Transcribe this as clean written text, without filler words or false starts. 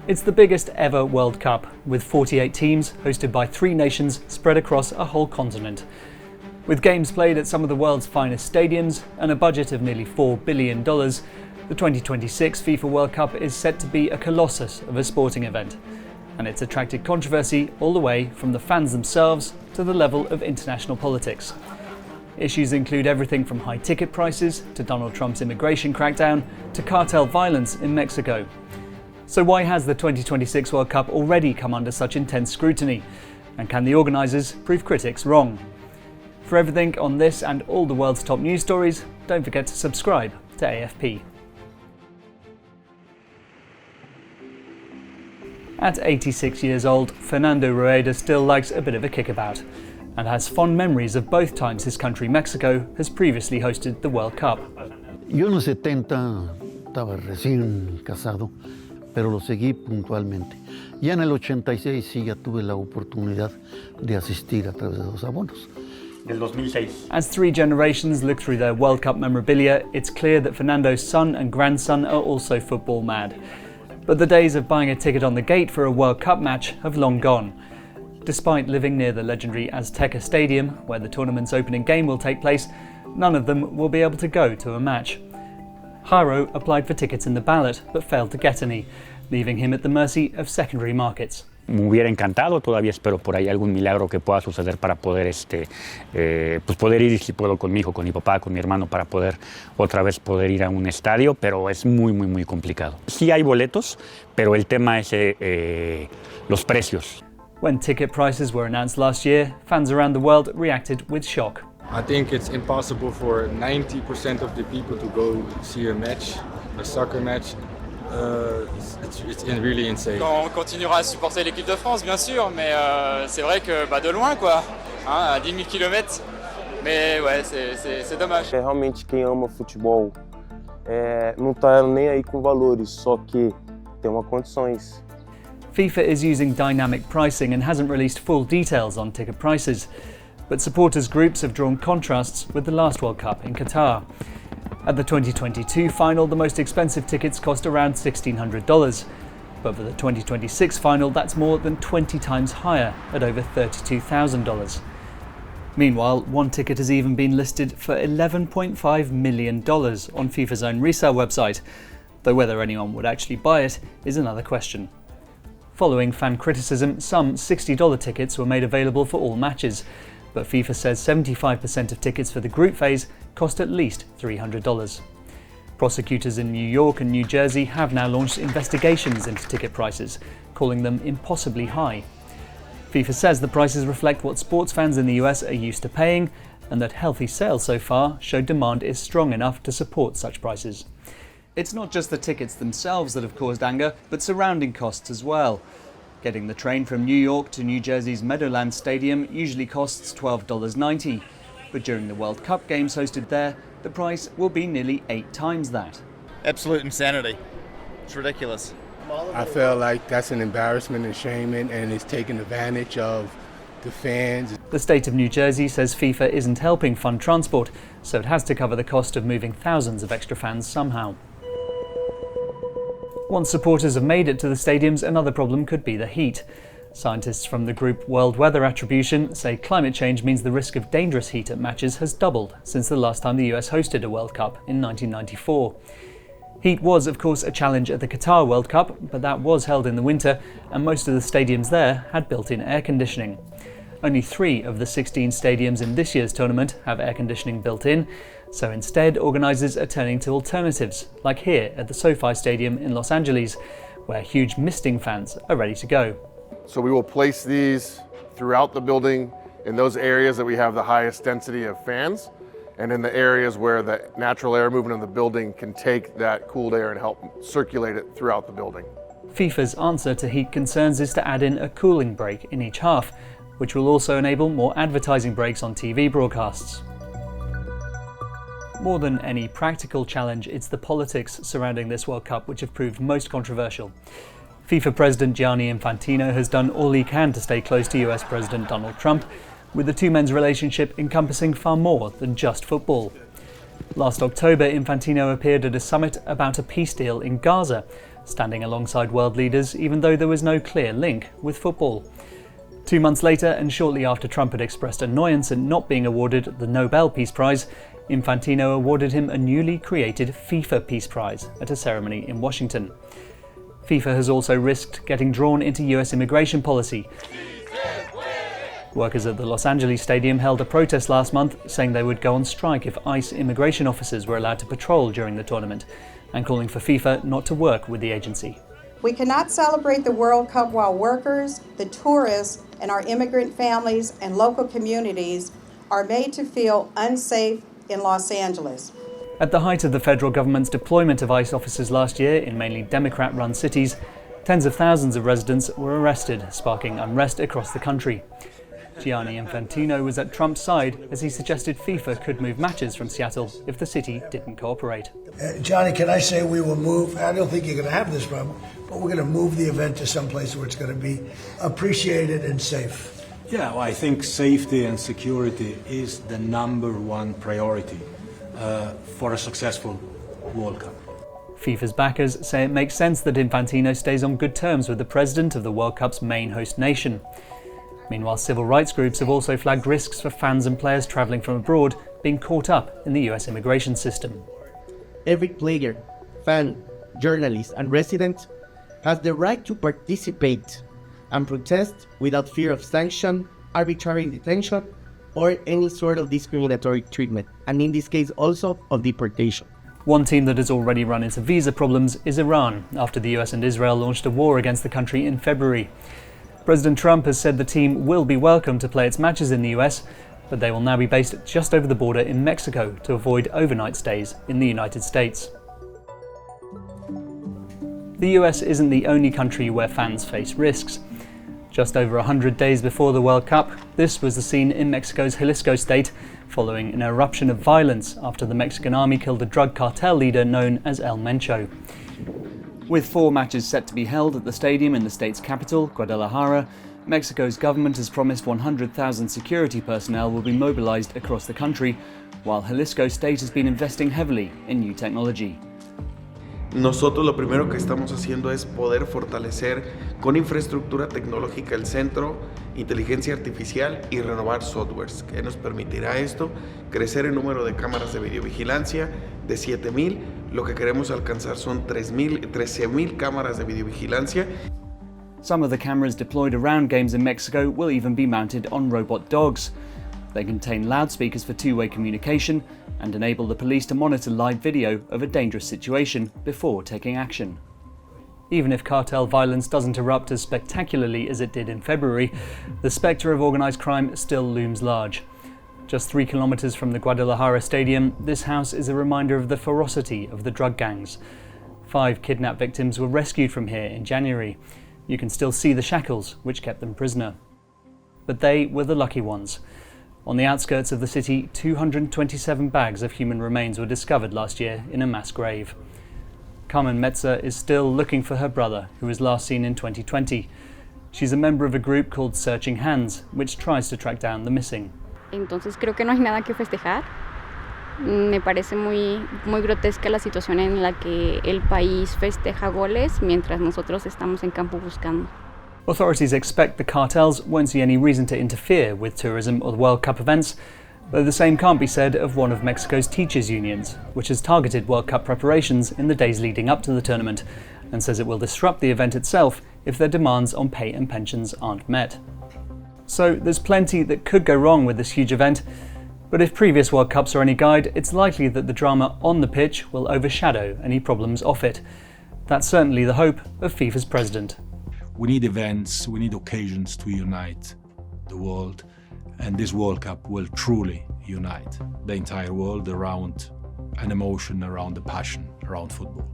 It's the biggest ever World Cup, with 48 teams hosted by 3 nations spread across a whole continent. With games played at some of the world's finest stadiums and a budget of nearly $4 billion, the 2026 FIFA World Cup is set to be a colossus of a sporting event. And it's attracted controversy all the way from the fans themselves to the level of international politics. Issues include everything from high ticket prices to Donald Trump's immigration crackdown to cartel violence in Mexico. So why has the 2026 World Cup already come under such intense scrutiny? And can the organisers prove critics wrong? For everything on this and all the world's top news stories, don't forget to subscribe to AFP. At 86 years old, Fernando Rueda still likes a bit of a kickabout and has fond memories of both times his country, Mexico, has previously hosted the World Cup. Yo en los 70 estaba recién casado, pero lo seguí puntualmente. Ya en el 86 sí ya tuve la oportunidad de asistir a través de los abonos. Del 2006. As 3 generations look through their World Cup memorabilia, it's clear that Fernando's son and grandson are also football mad. But the days of buying a ticket on the gate for a World Cup match have long gone. Despite living near the legendary Azteca Stadium, where the tournament's opening game will take place, none of them will be able to go to a match. Jairo applied for tickets in the ballot, but failed to get any, leaving him at the mercy of secondary markets. Me hubiera encantado, todavía espero por ahí algún milagro que pueda suceder para poder, pues poder ir, si puedo, con mi hijo, con mi papá, con mi hermano, para poder otra vez poder ir a un estadio, pero es muy complicado. Sí hay boletos, pero el tema es los precios. When ticket prices were announced last year, fans around the world reacted with shock. I think it's impossible for 90% of the people to go see a match, a soccer match. It's really insane. On continuera à supporter l'équipe de France, bien sûr, mais c'est vrai que de loin, quoi, hein, à 10 000 km. Mais ouais, c'est dommage. Realmente quem ama futebol não tá nem aí com valores, só que tem condições. FIFA is using dynamic pricing and hasn't released full details on ticket prices, but supporters groups have drawn contrasts with the last World Cup in Qatar. At the 2022 final, the most expensive tickets cost around $1,600, but for the 2026 final, that's more than 20 times higher at over $32,000. Meanwhile, one ticket has even been listed for $11.5 million on FIFA's own resale website, though whether anyone would actually buy it is another question. Following fan criticism, some $60 tickets were made available for all matches, but FIFA says 75% of tickets for the group phase cost at least $300. Prosecutors in New York and New Jersey have now launched investigations into ticket prices, calling them impossibly high. FIFA says the prices reflect what sports fans in the US are used to paying, and that healthy sales so far show demand is strong enough to support such prices. It's not just the tickets themselves that have caused anger, but surrounding costs as well. Getting the train from New York to New Jersey's Meadowlands Stadium usually costs $12.90, but during the World Cup games hosted there, the price will be nearly 8 times that. Absolute insanity. It's ridiculous. I feel like that's an embarrassment and shaming, and it's taking advantage of the fans. The state of New Jersey says FIFA isn't helping fund transport, so it has to cover the cost of moving thousands of extra fans somehow. Once supporters have made it to the stadiums, another problem could be the heat. Scientists from the group World Weather Attribution say climate change means the risk of dangerous heat at matches has doubled since the last time the US hosted a World Cup in 1994. Heat was, of course, a challenge at the Qatar World Cup, but that was held in the winter, and most of the stadiums there had built-in air conditioning. Only 3 of the 16 stadiums in this year's tournament have air conditioning built in, so instead organisers are turning to alternatives, like here at the SoFi Stadium in Los Angeles, where huge misting fans are ready to go. So we will place these throughout the building in those areas that we have the highest density of fans, and in the areas where the natural air movement of the building can take that cooled air and help circulate it throughout the building. FIFA's answer to heat concerns is to add in a cooling break in each half, which will also enable more advertising breaks on TV broadcasts. More than any practical challenge, it's the politics surrounding this World Cup which have proved most controversial. FIFA President Gianni Infantino has done all he can to stay close to US President Donald Trump, with the two men's relationship encompassing far more than just football. Last October, Infantino appeared at a summit about a peace deal in Gaza, standing alongside world leaders even though there was no clear link with football. 2 months later, and shortly after Trump had expressed annoyance at not being awarded the Nobel Peace Prize, Infantino awarded him a newly created FIFA Peace Prize at a ceremony in Washington. FIFA has also risked getting drawn into US immigration policy. Workers at the Los Angeles Stadium held a protest last month, saying they would go on strike if ICE immigration officers were allowed to patrol during the tournament, and calling for FIFA not to work with the agency. We cannot celebrate the World Cup while workers, the tourists, and our immigrant families and local communities are made to feel unsafe in Los Angeles. At the height of the federal government's deployment of ICE officers last year in mainly Democrat-run cities, tens of thousands of residents were arrested, sparking unrest across the country. Gianni Infantino was at Trump's side as he suggested FIFA could move matches from Seattle if the city didn't cooperate. Johnny, can I say we will move? I don't think you're going to have this problem, but we're going to move the event to some place where it's going to be appreciated and safe. Yeah, well, I think safety and security is the #1 priority for a successful World Cup. FIFA's backers say it makes sense that Infantino stays on good terms with the president of the World Cup's main host nation. Meanwhile, civil rights groups have also flagged risks for fans and players travelling from abroad being caught up in the US immigration system. Every player, fan, journalist and resident has the right to participate and protest without fear of sanction, arbitrary detention, or any sort of discriminatory treatment, and in this case also of deportation. One team that has already run into visa problems is Iran, after the US and Israel launched a war against the country in February. President Trump has said the team will be welcome to play its matches in the US, but they will now be based just over the border in Mexico to avoid overnight stays in the United States. The US isn't the only country where fans face risks. Just over 100 days before the World Cup, this was the scene in Mexico's Jalisco state, following an eruption of violence after the Mexican army killed a drug cartel leader known as El Mencho. With 4 matches set to be held at the stadium in the state's capital, Guadalajara, Mexico's government has promised 100,000 security personnel will be mobilized across the country, while Jalisco state has been investing heavily in new technology. Nosotros lo primero que estamos haciendo es poder fortalecer con infraestructura tecnológica el centro, inteligencia artificial y renovar softwares. ¿Qué nos permitirá esto? Crecer el número de cámaras de videovigilancia de 7,000. Lo que queremos alcanzar son 13,000 cámaras de videovigilancia. Some of the cameras deployed around games in Mexico will even be mounted on robot dogs. They contain loudspeakers for two-way communication and enable the police to monitor live video of a dangerous situation before taking action. Even if cartel violence doesn't erupt as spectacularly as it did in February, the spectre of organised crime still looms large. Just 3 kilometres from the Guadalajara Stadium, this house is a reminder of the ferocity of the drug gangs. 5 kidnapped victims were rescued from here in January. You can still see the shackles which kept them prisoner. But they were the lucky ones. On the outskirts of the city, 227 bags of human remains were discovered last year in a mass grave. Carmen Metzer is still looking for her brother, who was last seen in 2020. She's a member of a group called Searching Hands, which tries to track down the missing. Entonces creo que no hay nada que festejar. Me parece muy grotesca la situación en la que el país festeja goles mientras nosotros estamos en campo buscando. Authorities expect the cartels won't see any reason to interfere with tourism or the World Cup events, though the same can't be said of one of Mexico's teachers' unions, which has targeted World Cup preparations in the days leading up to the tournament, and says it will disrupt the event itself if their demands on pay and pensions aren't met. So there's plenty that could go wrong with this huge event, but if previous World Cups are any guide, it's likely that the drama on the pitch will overshadow any problems off it. That's certainly the hope of FIFA's president. We need events, we need occasions to unite the world, and this World Cup will truly unite the entire world around an emotion, around the passion, around football.